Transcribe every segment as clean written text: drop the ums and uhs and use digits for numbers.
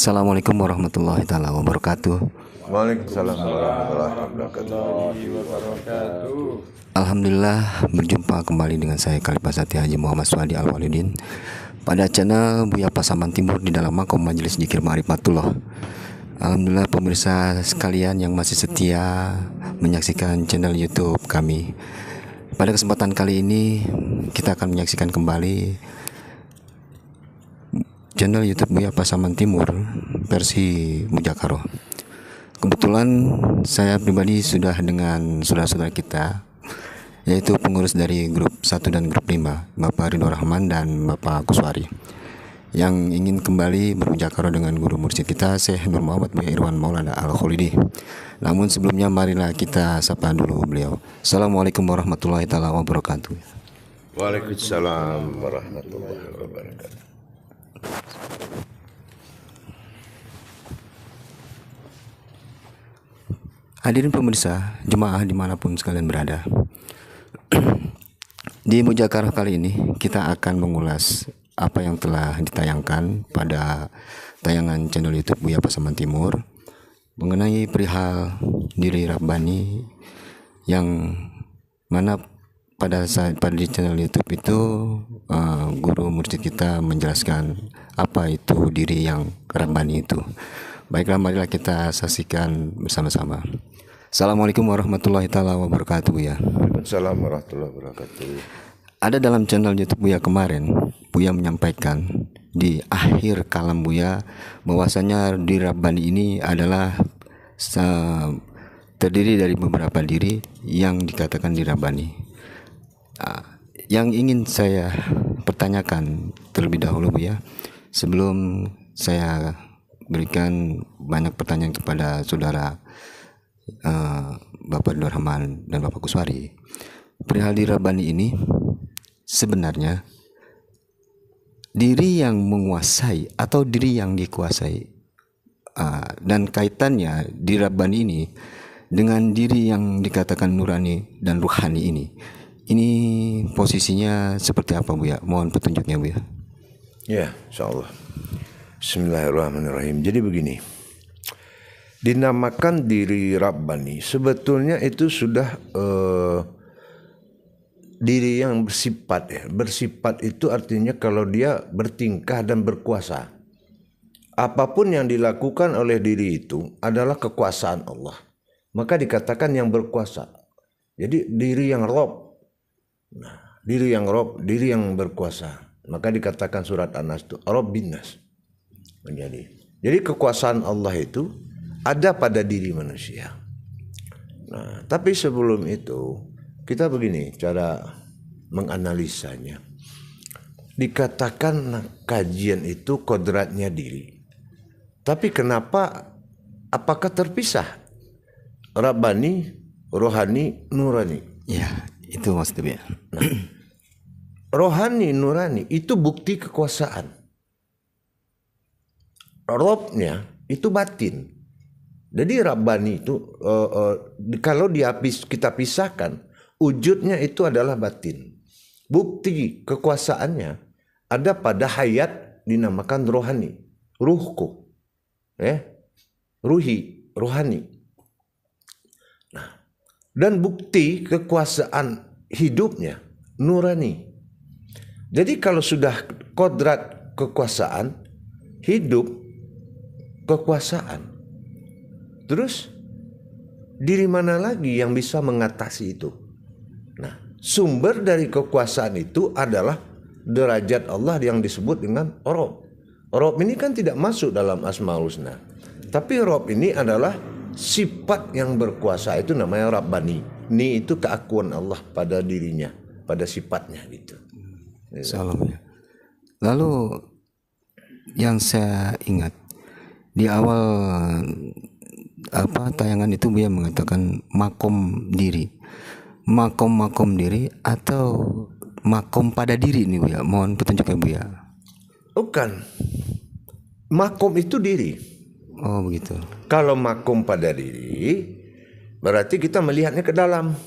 Assalamualaikum warahmatullahi taala wabarakatuh. Waalaikumsalam warahmatullahi wabarakatuh. Alhamdulillah berjumpa kembali dengan saya Kalipasati Haji Muhammad Swadi Al-Walidin pada channel Buya Pasaman Timur di dalam Makom Majelis Zikir Ma'rifatullah. Alhamdulillah pemirsa sekalian yang masih setia menyaksikan channel YouTube kami. Pada kesempatan kali ini kita akan menyaksikan kembali channel YouTube Buya Pasaman Timur versi Mujakaro. Kebetulan saya pribadi sudah dengan saudara-saudara kita, yaitu pengurus dari grup 1 dan grup 5, Bapak Ridho Rahman dan Bapak Kuswari, yang ingin kembali bermujakaro dengan guru mursyid kita Syekh Nur Muhammad Buya Irwan Maulana Al-Khulidi. Namun sebelumnya marilah kita sapa dulu beliau. Assalamualaikum warahmatullahi taala wabarakatuh. Waalaikumsalam warahmatullahi wabarakatuh. Hadirin pemirsa, jemaah dimanapun sekalian berada. Di Mujakaro kali ini kita akan mengulas apa yang telah ditayangkan pada tayangan channel YouTube Buya Pasaman Timur mengenai perihal diri Rabbani, yang mana pada di channel YouTube itu guru mursyid kita menjelaskan apa itu diri yang Rabbani itu. Baiklah, marilah kita saksikan bersama-sama. Assalamualaikum warahmatullahi taala wabarakatuh ya. Waalaikumsalam warahmatullahi wabarakatuh. Ada dalam channel YouTube Buya kemarin, Buya menyampaikan di akhir kalam Buya bahwasanya diri Rabbani ini adalah terdiri dari beberapa diri yang dikatakan diri Rabbani. Yang ingin saya pertanyakan terlebih dahulu Buya, sebelum saya berikan banyak pertanyaan kepada saudara Bapak Ridho Rahman dan Bapak Kuswari, perihal diri Rabbani ini sebenarnya diri yang menguasai atau diri yang dikuasai, dan kaitannya diri Rabbani ini dengan diri yang dikatakan nurani dan ruhani ini posisinya seperti apa Buya? Mohon petunjuknya Buya. Ya, insyaallah. Bismillahirrahmanirrahim. Jadi begini, dinamakan diri Rabbani sebetulnya itu sudah diri yang bersifat ya. Bersifat itu artinya kalau dia bertingkah dan berkuasa. Apapun yang dilakukan oleh diri itu adalah kekuasaan Allah, maka dikatakan yang berkuasa. Jadi diri yang Rob, diri yang Rob, diri yang berkuasa, maka dikatakan surat An-Nas itu Rob bin Nas. Jadi kekuasaan Allah itu ada pada diri manusia. Nah, tapi sebelum itu kita begini cara menganalisanya. Dikatakan kajian itu kodratnya diri. Tapi kenapa, apakah terpisah Rabbani, rohani, nurani? Ya, itu maksudnya. Nah, rohani, nurani itu bukti kekuasaan. Robnya itu batin. Jadi Rabbani itu kalau kita pisahkan, wujudnya itu adalah batin. Bukti kekuasaannya ada pada hayat dinamakan rohani, ruhku, ruhi, rohani. Nah, dan bukti kekuasaan hidupnya nurani. Jadi kalau sudah kodrat kekuasaan, hidup kekuasaan, terus diri mana lagi yang bisa mengatasi itu? Nah, sumber dari kekuasaan itu adalah derajat Allah yang disebut dengan Rob. Rob ini kan tidak masuk dalam Asmaul Husna, tapi Rob ini adalah sifat yang berkuasa, itu namanya Rabbani. Ini itu keakuan Allah pada dirinya, pada sifatnya gitu. Salam. Lalu yang saya ingat di awal tayangan itu Buya mengatakan makom diri, makom diri atau makom pada diri nih Buya. Mohon petunjuknya Buya. Bukan, makom itu diri. Oh begitu. Kalau makom pada diri berarti kita melihatnya ke dalam.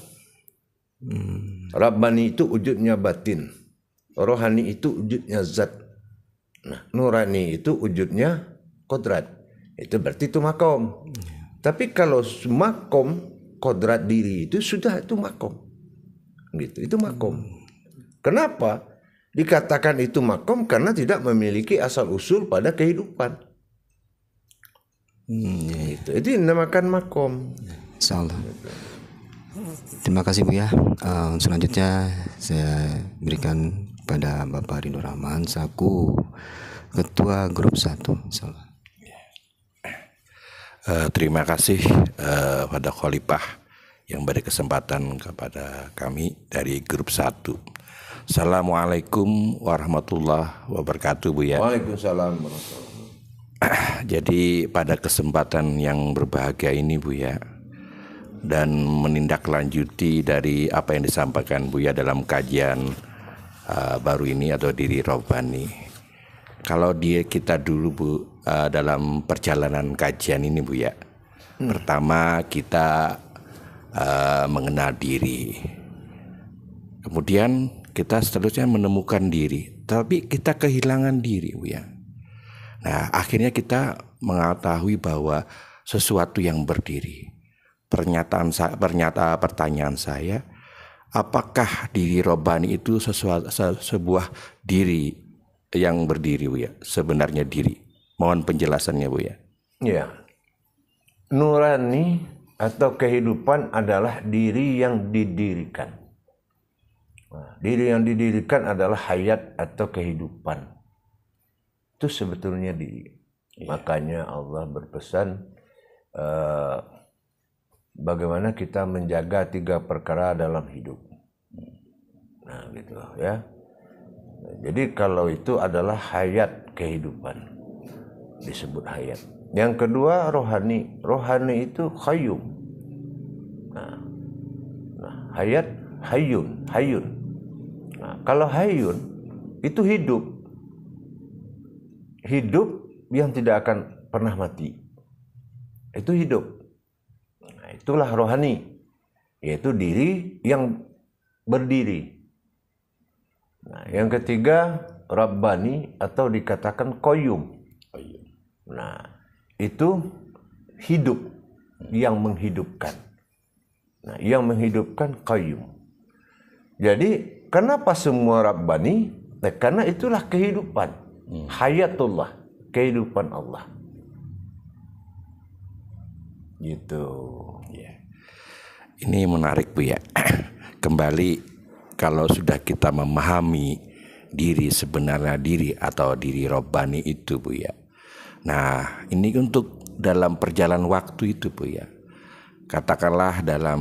Rabbani itu wujudnya batin, rohani itu wujudnya zat. Nah, nurani itu wujudnya kodrat, itu berarti itu makom. Tapi kalau makom kodrat diri itu sudah itu makom, gitu, itu makom. Kenapa dikatakan itu makom? Karena tidak memiliki asal usul pada kehidupan. Itu dinamakan makom. Insyaallah. Terima kasih Buya. Selanjutnya saya berikan pada Bapak Ridho Rahman selaku Ketua Grup 1. Insyaallah. Terima kasih pada Khalifah yang beri kesempatan kepada kami dari Grup 1. Assalamualaikum warahmatullahi wabarakatuh Buya. Waalaikumsalam. Jadi pada kesempatan yang berbahagia ini Buya, dan menindaklanjuti dari apa yang disampaikan Buya dalam kajian baru ini atau diri Robbani. Kalau kita dulu Bu, dalam perjalanan kajian ini Buya, pertama kita mengenal diri, kemudian kita seterusnya menemukan diri, tapi kita kehilangan diri Buya. Nah akhirnya kita mengetahui bahwa sesuatu yang berdiri. Pertanyaan saya, apakah diri Robbani itu sebuah diri yang berdiri Buya? Sebenarnya diri. Mohon penjelasannya Buya. Ya, nurani atau kehidupan adalah diri yang didirikan. Nah, diri yang didirikan adalah hayat atau kehidupan. Itu sebetulnya diri. Makanya Allah berpesan bagaimana kita menjaga 3 perkara dalam hidup. Nah, gitu ya. Jadi kalau itu adalah hayat kehidupan, disebut hayat. Yang kedua rohani. Rohani itu qayyum. Nah, hayat hayyun. Nah, kalau hayyun itu hidup. Hidup yang tidak akan pernah mati. Itu hidup. Nah, itulah rohani, yaitu diri yang berdiri. Nah, yang ketiga Rabbani atau dikatakan qayyum. Nah, itu hidup yang menghidupkan. Nah, yang menghidupkan qayyum. Jadi, kenapa semua Rabbani? Nah, karena itulah kehidupan. Hayatullah, kehidupan Allah. Gitu. Ya. Ini menarik Buya. Kembali kalau sudah kita memahami diri sebenarnya diri atau diri Robbani itu Buya. Nah, ini untuk dalam perjalanan waktu itu Buya. Katakanlah dalam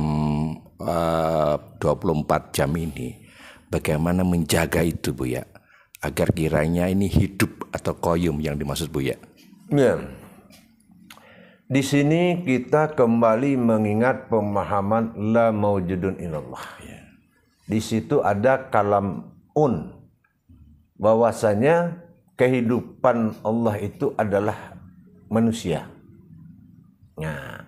24 jam ini, bagaimana menjaga itu Buya, agar kiranya ini hidup atau qayyum yang dimaksud Buya. Ya. Di sini kita kembali mengingat pemahaman la maujudun illallah. Ya. Di situ ada kalam bahwasanya kehidupan Allah itu adalah manusia. Nah,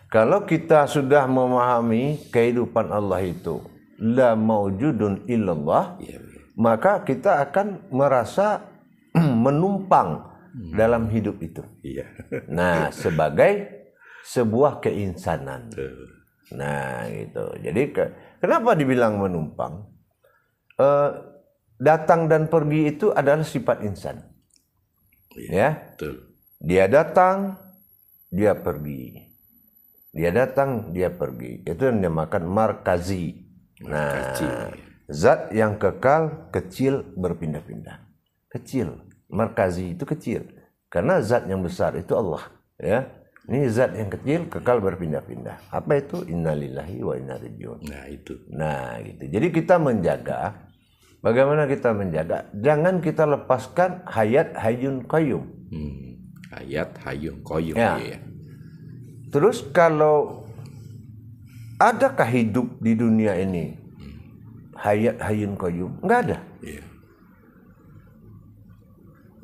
kalau kita sudah memahami kehidupan Allah itu la maujudun illallah, Ya. maka kita akan merasa menumpang dalam hidup itu. Iya. Nah, sebagai sebuah keinsanan. Nah, gitu. Jadi kenapa dibilang menumpang? Datang dan pergi itu adalah sifat insan. Ya. Betul. Dia datang, dia pergi. Dia datang, dia pergi. Itu yang dinamakan markazi. Nah, zat yang kekal, kecil, berpindah-pindah. Kecil. Markazi itu kecil. Karena zat yang besar itu Allah. Ya. Ini zat yang kecil, kekal, berpindah-pindah. Apa itu? Innalillahi wa inna ilaihi raji'un. Nah, itu. Nah, gitu. Jadi kita menjaga. Bagaimana kita menjaga? Jangan kita lepaskan hayat hayyun qayyum. Hayat hayyun qayyum. Ya. Ya. Terus kalau adakah hidup di dunia ini hayat hayyun qayyum? Enggak ada. Ya.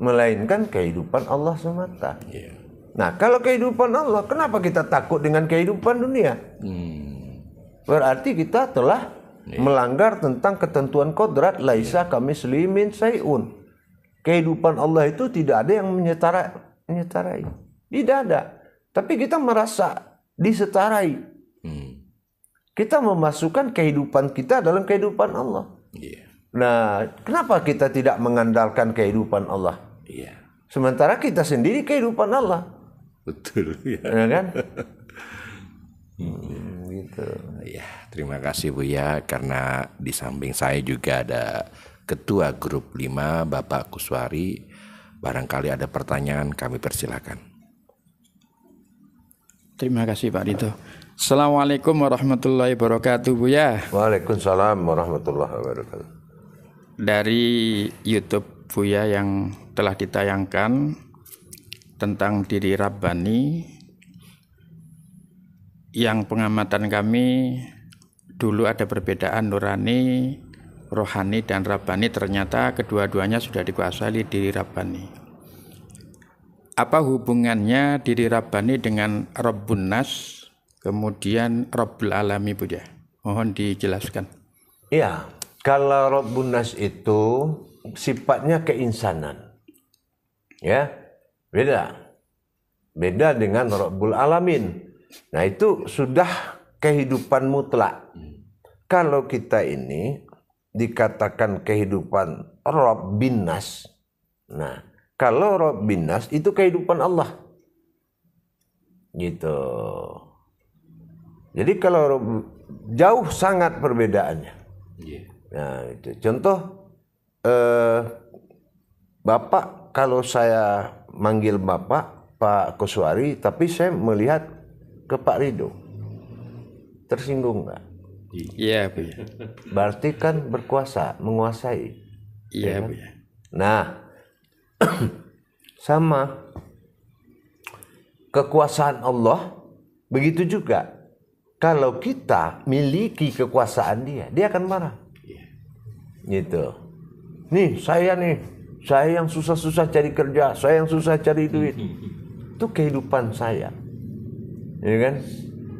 Melainkan kehidupan Allah semata. Ya. Nah, kalau kehidupan Allah, kenapa kita takut dengan kehidupan dunia? Berarti kita telah melanggar tentang ketentuan kodrat laisa kamislihi min syai'un. Kehidupan Allah itu tidak ada yang menyetarai. Tidak ada. Tapi kita merasa disetarai. Kita memasukkan kehidupan kita dalam kehidupan Allah. Nah, kenapa kita tidak mengandalkan kehidupan Allah? Sementara kita sendiri kehidupan Allah. Betul ya. Ya kan? Gitu. Ya, terima kasih Buya, karena di samping saya juga ada Ketua Grup 5 Bapak Kuswari. Barangkali ada pertanyaan, kami persilakan. Terima kasih Pak Rito. Assalamualaikum warahmatullahi wabarakatuh Buya. Waalaikumsalam warahmatullahi wabarakatuh. Dari YouTube Buya yang telah ditayangkan tentang diri Rabbani, yang pengamatan kami dulu ada perbedaan nurani, rohani dan Rabbani, ternyata kedua-duanya sudah dikuasai diri Rabbani. Apa hubungannya diri Rabbani dengan Rabbun Nas, kemudian Rabbul Alami Buya? Mohon dijelaskan. Iya, kalau Rabbun Nas itu sifatnya keinsanan. Ya, beda. Beda dengan Rabbul Alamin. Nah, itu sudah kehidupan mutlak. Kalau kita ini dikatakan kehidupan Rabbin Nas. Nah, kalau Rabbin Nas itu kehidupan Allah. Gitu. Jadi kalau jauh sangat perbedaannya. Nah, itu contoh Bapak, kalau saya manggil Bapak Pak Kuswari, tapi saya melihat ke Pak Ridho, tersinggung nggak? Iya Bu. Berarti kan berkuasa, menguasai. Iya Bu. Nah, sama kekuasaan Allah begitu juga. Kalau kita miliki kekuasaan dia akan marah. Gitu. Saya yang susah-susah cari kerja, saya yang susah cari duit. Itu kehidupan saya. Ya kan?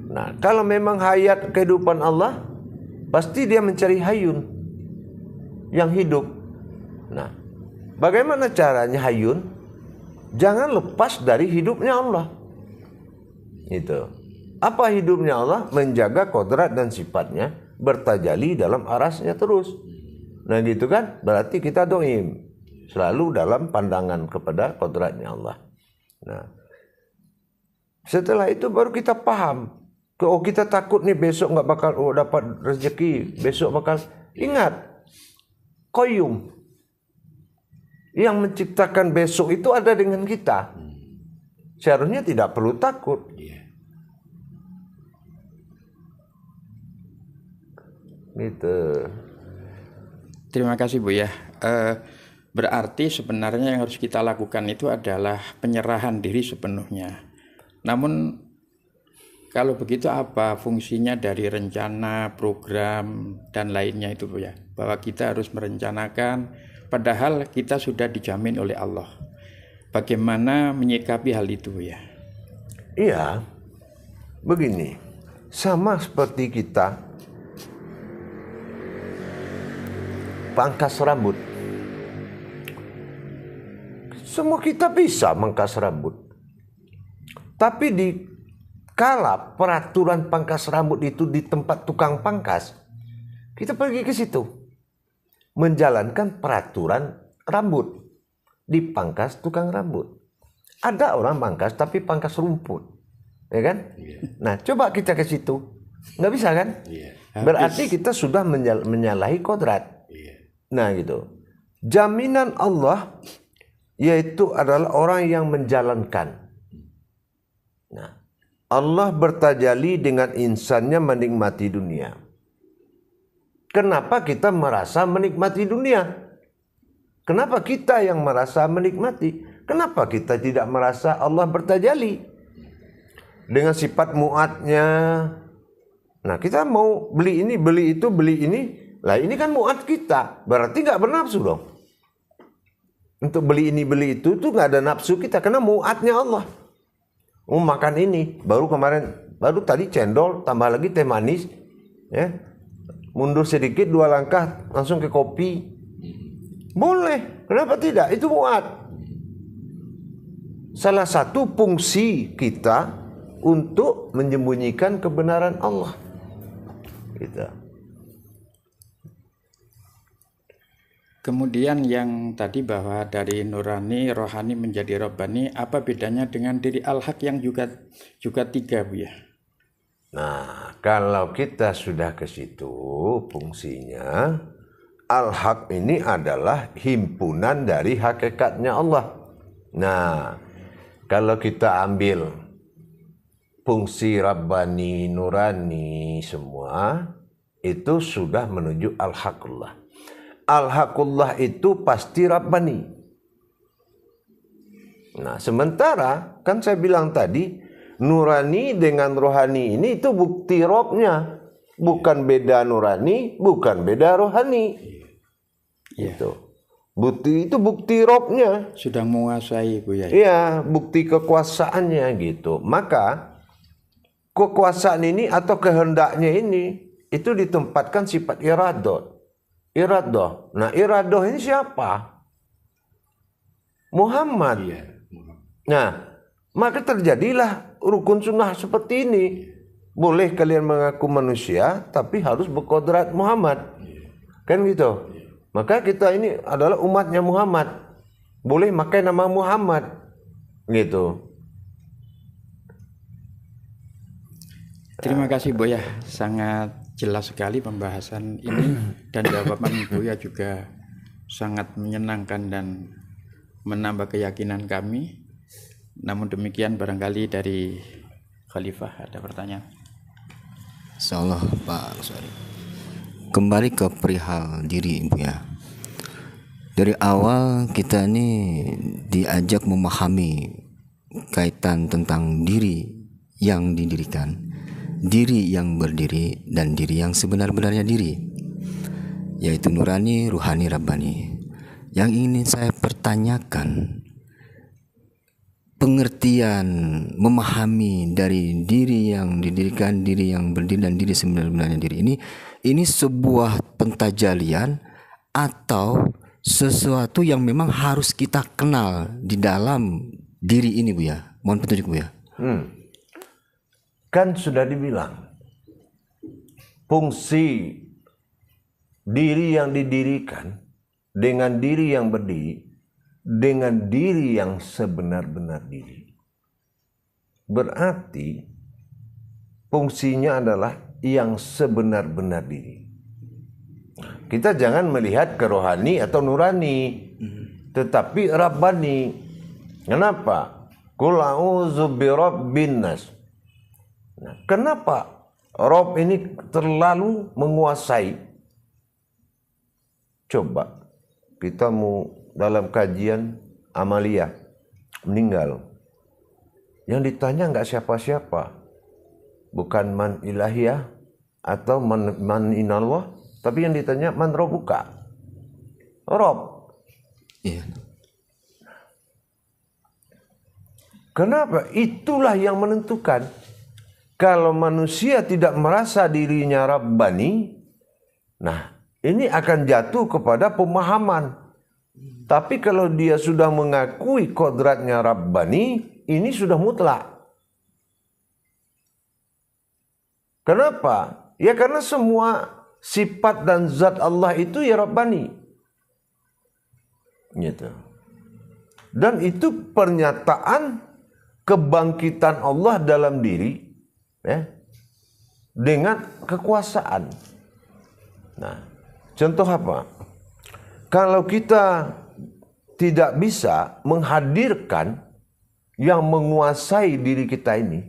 Nah, kalau memang hayat kehidupan Allah, pasti dia mencari hayun yang hidup. Nah, bagaimana caranya hayun? Jangan lepas dari hidupnya Allah. Itu. Apa hidupnya Allah? Menjaga kodrat dan sifatnya, bertajali dalam arasnya terus. Nah gitu kan? Berarti kita doim selalu dalam pandangan kepada kodratnya Allah. Nah, setelah itu baru kita paham. Oh, kita takut nih besok nggak bakal dapat rezeki, besok bakal. Ingat, Qayyum yang menciptakan besok itu ada dengan kita. Seharusnya tidak perlu takut. Gitu. Terima kasih Bu ya. Berarti sebenarnya yang harus kita lakukan itu adalah penyerahan diri sepenuhnya. Namun kalau begitu apa fungsinya dari rencana, program, dan lainnya itu Bu ya? Bahwa kita harus merencanakan padahal kita sudah dijamin oleh Allah. Bagaimana menyikapi hal itu Bu ya? Iya, begini. Sama seperti kita pangkas rambut. Semua kita bisa mangkas rambut. Tapi di kala peraturan pangkas rambut itu di tempat tukang pangkas, kita pergi ke situ. Menjalankan peraturan rambut. Dipangkas tukang rambut. Ada orang pangkas tapi pangkas rumput. Ya kan? Nah, coba kita ke situ. Nggak bisa kan? Berarti kita sudah menyalahi kodrat. Nah gitu. Jaminan Allah yaitu adalah orang yang menjalankan. Nah, Allah bertajalli dengan insannya menikmati dunia. Kenapa kita merasa menikmati dunia? Kenapa kita yang merasa menikmati? Kenapa kita tidak merasa Allah bertajalli dengan sifat mu'atnya? Nah, kita mau beli ini, beli itu, beli ini. Lah ini kan muat kita, berarti nggak bernafsu dong. Untuk beli ini beli itu tuh nggak ada nafsu kita, karena muatnya Allah. Mau makan ini, baru tadi cendol, tambah lagi teh manis, ya. Mundur sedikit 2 langkah langsung ke kopi, boleh. Kenapa tidak? Itu muat. salah satu fungsi kita untuk menyembunyikan kebenaran Allah. Gitu. Kemudian yang tadi bahwa dari nurani, rohani menjadi robbani, apa bedanya dengan diri al-haq yang juga tiga, Bu ya? Nah, kalau kita sudah ke situ, fungsinya al-haq ini adalah himpunan dari hakikatnya Allah. Nah, kalau kita ambil fungsi rabbani, nurani semua, itu sudah menuju al-haqullah. Al-haqullah itu pasti rabbani. Nah, sementara kan saya bilang tadi, nurani dengan rohani ini itu bukti robnya. Bukan beda nurani, bukan beda rohani. Itu. Bukti itu bukti robnya. Sudah menguasai, Bu ya. Iya, bukti kekuasaannya gitu. Maka kekuasaan ini atau kehendaknya ini itu ditempatkan sifat iradah. Nah, iradah ini siapa? Muhammad. Nah, maka terjadilah rukun sunnah seperti ini. Boleh kalian mengaku manusia, tapi harus berkodrat Muhammad. Kan gitu. Maka kita ini adalah umatnya Muhammad. Boleh pakai nama Muhammad. Gitu. Terima kasih, Bu ya. Sangat jelas sekali pembahasan ini dan jawaban Buya juga sangat menyenangkan dan menambah keyakinan kami. Namun demikian barangkali dari Khalifah ada pertanyaan. Insyaallah Pak Ansori. Kembali ke perihal diri, Bu ya. Dari awal kita ini diajak memahami kaitan tentang diri yang didirikan, diri yang berdiri, dan diri yang sebenar-benarnya diri, yaitu nurani, ruhani, rabbani. Yang ingin saya pertanyakan, pengertian memahami dari diri yang didirikan, diri yang berdiri, dan diri sebenar-benarnya diri ini sebuah pentajalian atau sesuatu yang memang harus kita kenal di dalam diri ini, Bu ya. Mohon petunjuk, Bu ya. Kan sudah dibilang fungsi diri yang didirikan dengan diri yang berdiri dengan diri yang sebenar-benar diri. Berarti fungsinya adalah yang sebenar-benar diri. Kita jangan melihat ke rohani atau nurani, tetapi rabbani. Kenapa? Qul a'udzu birabbin nas. Nah, kenapa Rob ini terlalu menguasai? Coba kita mau dalam kajian amalia meninggal, yang ditanya nggak siapa-siapa, bukan man ilahiyah atau man inallah, tapi yang ditanya man robuka, Rob. Iya. Kenapa? Itulah yang menentukan. Kalau manusia tidak merasa dirinya Rabbani, nah ini akan jatuh kepada pemahaman. Tapi kalau dia sudah mengakui kodratnya Rabbani, ini sudah mutlak. Kenapa? Ya karena semua sifat dan zat Allah itu ya Rabbani. Gitu. Dan itu pernyataan kebangkitan Allah dalam diri, ya, dengan kekuasaan. Nah, contoh apa? Kalau kita tidak bisa menghadirkan yang menguasai diri kita ini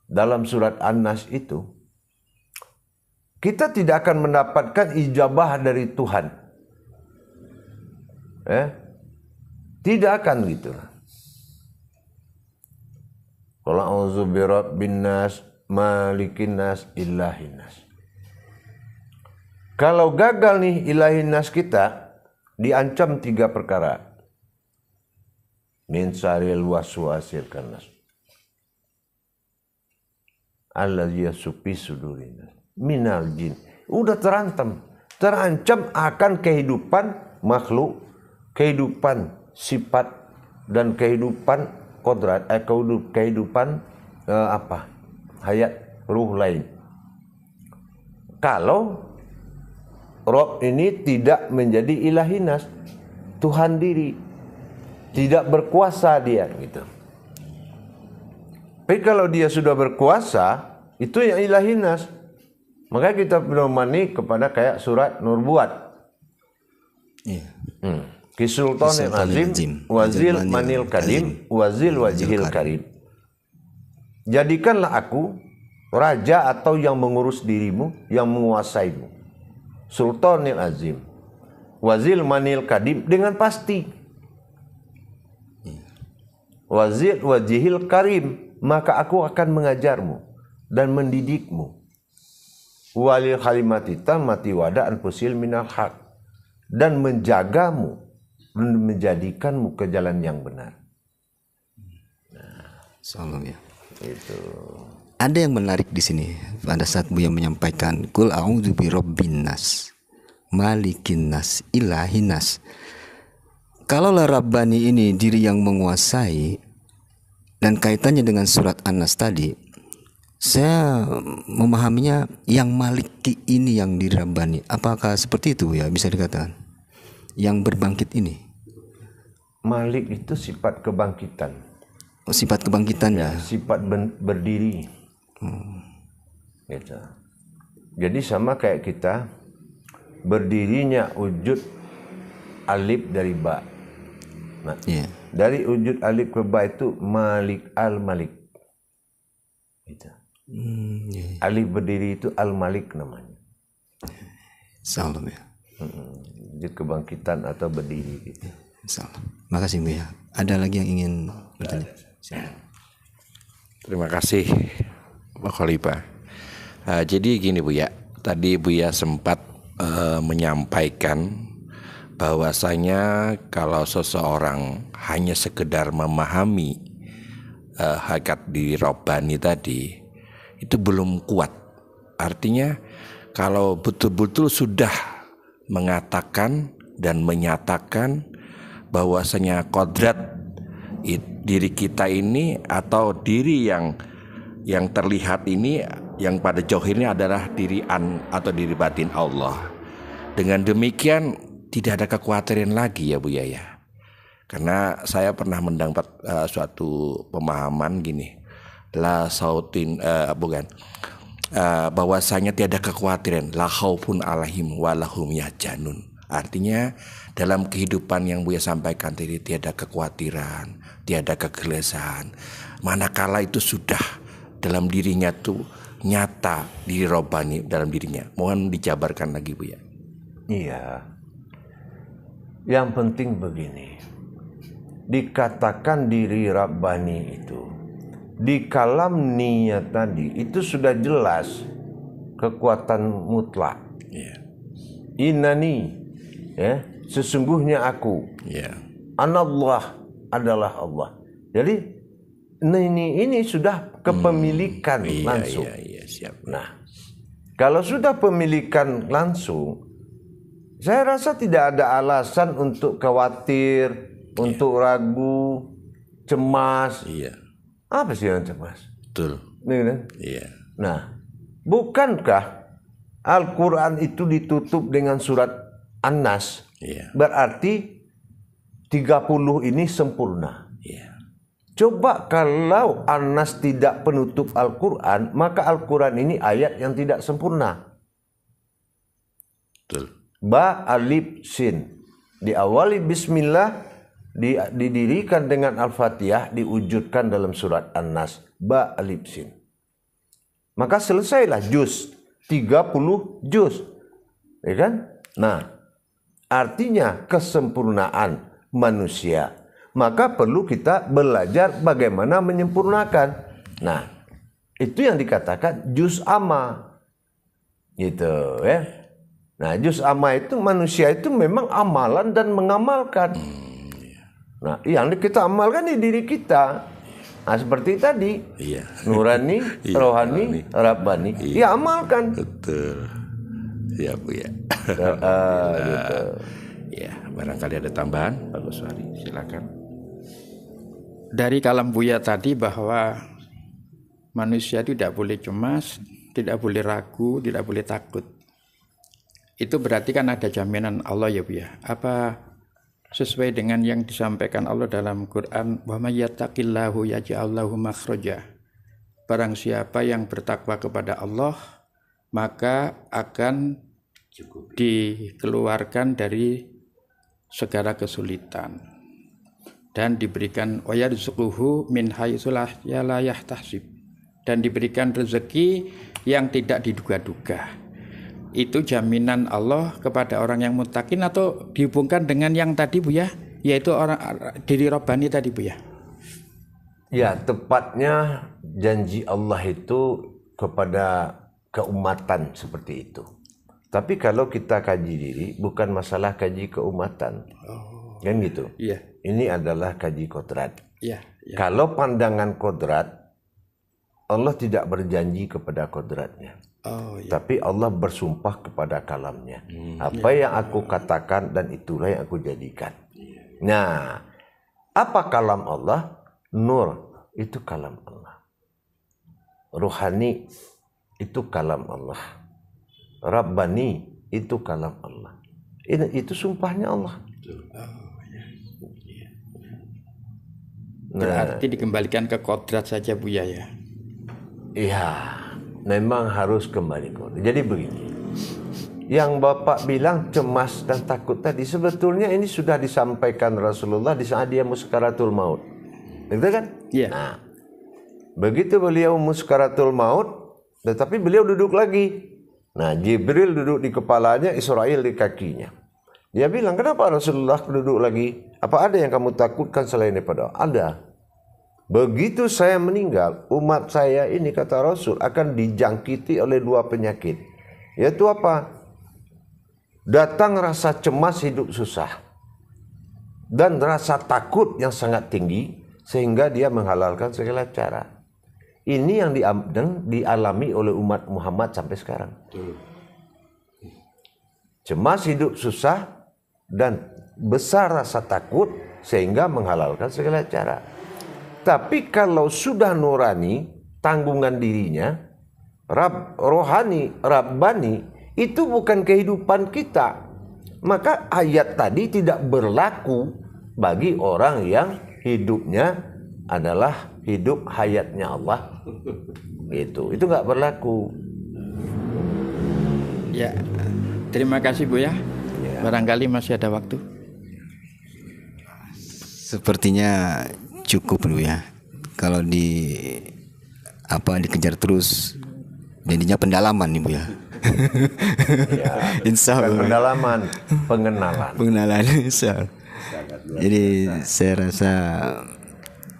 dalam surat An-Nas itu, kita tidak akan mendapatkan ijabah dari Tuhan. Tidak akan gitu. Qul a'udzu birabbin nas, malikin nas, ilahin nas. Kalau gagal nih ilahin nas kita, diancam 3 perkara. Min syarril waswasil khannas, allazi yasfi sudurin minal jin. Udah terancam akan kehidupan makhluk, kehidupan sifat, dan kehidupan kodrat kehidupan hayat ruh lain. Kalau Rob ini tidak menjadi ilahinas, Tuhan diri, tidak berkuasa dia gitu. Tapi kalau dia sudah berkuasa, itu yang ilahinas. Maka kita pedomani kepada kayak surat Nubuat. Iya. Kisultanil azim, wazil manil kadim, wazil wajhil karim. Jadikanlah aku raja atau yang mengurus dirimu, yang menguasaimu. Sultanil azim, wazil manil kadim, dengan pasti. Wazil wajhil karim, maka aku akan mengajarmu dan mendidikmu. Walil kalimati tammati wada'an fusil minal haq, dan menjagamu dan menjadikanmu ke jalan yang benar. Salam ya. Itu. Ada yang menarik di sini pada saat Buya menyampaikan Qul a'udzu birabbin nas, malikin nas, ilahin nas. Kalau Rabbani ini diri yang menguasai, dan kaitannya dengan surat An-Nas tadi, saya memahaminya yang maliki ini yang diri Rabbani. Apakah seperti itu ya, bisa dikatakan? Yang berbangkit ini. Malik itu sifat kebangkitan. Oh, sifat kebangkitan ya. Sifat berdiri. Gitu. Jadi sama kayak kita, berdirinya wujud alif dari ba. Nah, dari wujud alif ke ba itu Malik al-Malik. Gitu. Alif berdiri itu al-Malik namanya. Salam ya. Wujud kebangkitan atau berdiri gitu. Salam. Makasih Buya. Ada lagi yang ingin bertanya? Terima kasih Pak Khalifah. Jadi gini Buya, tadi Buya sempat menyampaikan bahwasanya kalau seseorang hanya sekedar memahami hakikat diri Rabbani tadi, itu belum kuat. Artinya kalau betul-betul sudah mengatakan dan menyatakan bahwasanya kodrat diri kita ini atau diri yang terlihat ini, yang pada jauh ini adalah diri atau diri batin Allah. Dengan demikian tidak ada kekhawatiran lagi ya Buya ya. Karena saya pernah mendapat suatu pemahaman gini, bahwasanya tiada kekhawatiran, la khaufun alaihim walahum yahzanun. Artinya dalam kehidupan yang Buya sampaikan tadi tiada kekhawatiran, tiada kegelisahan. Manakala itu sudah dalam dirinya tuh nyata diri Rabbani dalam dirinya. Mohon dijabarkan lagi Buya. Iya. Yang penting begini. Dikatakan diri Rabbani itu di kalam niat tadi itu sudah jelas kekuatan mutlak. Innani, ya, sesungguhnya aku. Anallah adalah Allah. Jadi ini sudah kepemilikan langsung. Siap. Nah, kalau sudah pemilikan langsung, saya rasa tidak ada alasan untuk khawatir, untuk ragu, cemas. Apa sih yang cemas? Betul. Nah, bukankah Al-Quran itu ditutup dengan surat An-Nas? Berarti 30 ini sempurna. Coba kalau An-Nas tidak penutup Al-Quran, maka Al-Quran ini ayat yang tidak sempurna. Betul. Ba alif sin, diawali bismillah, didirikan dengan Al-Fatihah, diwujudkan dalam surat An-Nas, ba alif sin. Maka selesailah juz, 30 juz. Ya kan? Nah, artinya kesempurnaan manusia. Maka perlu kita belajar bagaimana menyempurnakan. Nah, itu yang dikatakan juz amma. Gitu ya. Nah, juz amma itu manusia itu memang amalan dan mengamalkan. Nah, yang kita amalkan di diri kita. Nah, seperti tadi. Nurani, rohani, Rabbani. Ya, amalkan. Betul. Ya Bu ya. Gitu. Ya, barangkali ada tambahan Pak Guswari, silakan. dari kalam Buya tadi bahwa manusia itu tidak boleh cemas, tidak boleh ragu, tidak boleh takut. Itu berarti kan ada jaminan Allah ya Buya. Apa sesuai dengan yang disampaikan Allah dalam Quran, wa may yattaqillahu yaj'al lahu makhraja. Barang siapa yang bertakwa kepada Allah, maka akan dikeluarkan dari segala kesulitan dan diberikan wa yarzuquhu min haitsu la yahtasib, dan diberikan rezeki yang tidak diduga-duga. Itu jaminan Allah kepada orang yang muttaqin, atau dihubungkan dengan yang tadi Bu ya, yaitu orang diri Rabbani tadi Bu ya? Ya, tepatnya janji Allah itu kepada keumatan seperti itu. Tapi kalau kita kaji diri, bukan masalah kaji keumatan. Kan gitu. Iya. Ini adalah kaji kodrat. Iya. Kalau pandangan kodrat, Allah tidak berjanji kepada kodratnya. Tapi Allah bersumpah kepada kalamnya. Apa yang aku katakan dan itulah yang aku jadikan. Nah, apa kalam Allah? Nur, itu kalam Allah. Ruhani, itu kalam Allah. Rabbani, itu kalam Allah. Itu sumpahnya Allah. Berarti dikembalikan ke kodrat saja Bu ya? Iya, memang harus kembali kodrat. Jadi begini, yang Bapak bilang cemas dan takut tadi, sebetulnya ini sudah disampaikan Rasulullah di saat dia muskaratul maut. Betul kan? Iya. Nah, begitu beliau muskaratul maut, tetapi beliau duduk lagi. Nah, Jibril duduk di kepalanya, Israil di kakinya. Dia bilang, kenapa Rasulullah duduk lagi? Apa ada yang kamu takutkan selain daripada Allah? Ada. Begitu saya meninggal, umat saya ini, kata Rasul, akan dijangkiti oleh 2 penyakit. Yaitu apa? Datang rasa cemas, hidup susah. Dan rasa takut yang sangat tinggi, sehingga dia menghalalkan segala cara. Ini yang dialami oleh umat Muhammad sampai sekarang. Cemas, hidup susah, dan besar rasa takut sehingga menghalalkan segala cara. Tapi kalau sudah nurani, tanggungan dirinya, rohani, Rabbani, itu bukan kehidupan kita. Maka ayat tadi tidak berlaku bagi orang yang hidupnya adalah hidup hayatnya Allah. Itu nggak berlaku. Ya, terima kasih Bu ya. Barangkali masih ada waktu. Sepertinya cukup Bu ya. Kalau dikejar terus, jadinya pendalaman nih Bu ya. Ya, insya Allah. Pendalaman, pengenalan. Insya Allah. Jadi saya rasa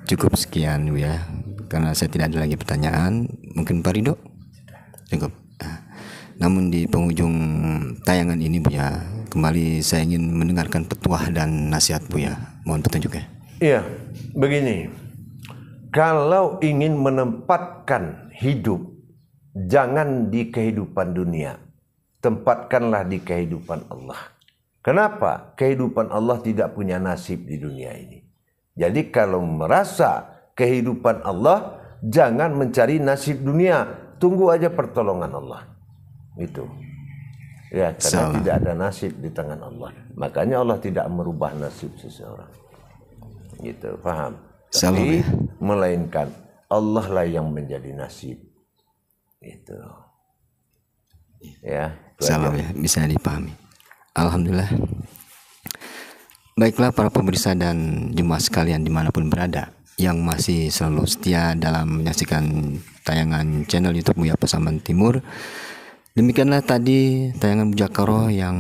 cukup sekian Bu ya, karena saya tidak ada lagi pertanyaan. Mungkin Pak Ridho cukup. Namun di penghujung tayangan ini Bu ya, kembali saya ingin mendengarkan petuah dan nasihat Bu ya. Mohon petunjuknya. Iya, begini. Kalau ingin menempatkan hidup, jangan di kehidupan dunia. Tempatkanlah di kehidupan Allah. Kenapa? Kehidupan Allah tidak punya nasib di dunia ini. Jadi kalau merasa kehidupan Allah, jangan mencari nasib dunia. Tunggu aja pertolongan Allah. Itu. Ya, karena tidak ada nasib di tangan Allah. Makanya Allah tidak merubah nasib seseorang. Gitu, paham? Tapi melainkan Allah lah yang menjadi nasib. Itu. Ya. Salam ya, bisa dipahami. Alhamdulillah. Baiklah para pemirsa dan jemaah sekalian dimanapun berada, yang masih selalu setia dalam menyaksikan tayangan channel YouTube Buya Pasaman Timur. Demikianlah tadi tayangan Mujakarah yang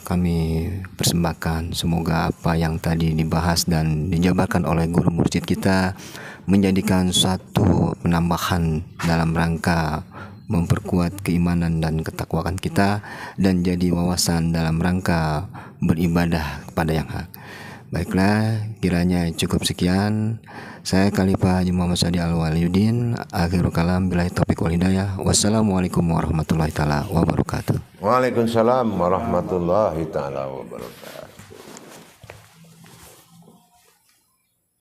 kami persembahkan. Semoga apa yang tadi dibahas dan dijabarkan oleh guru mursyid kita menjadikan suatu penambahan dalam rangka memperkuat keimanan dan ketakwaan kita, dan jadi wawasan dalam rangka beribadah kepada yang hak. Baiklah, kiranya cukup sekian. Saya Khalifah Haji Muhammad Sadi Al-Waliyuddin. Akhirul kalam billahi taufiq wal hidayah. Wassalamualaikum warahmatullahi taala wabarakatuh. Waalaikumsalam warahmatullahi taala wabarakatuh.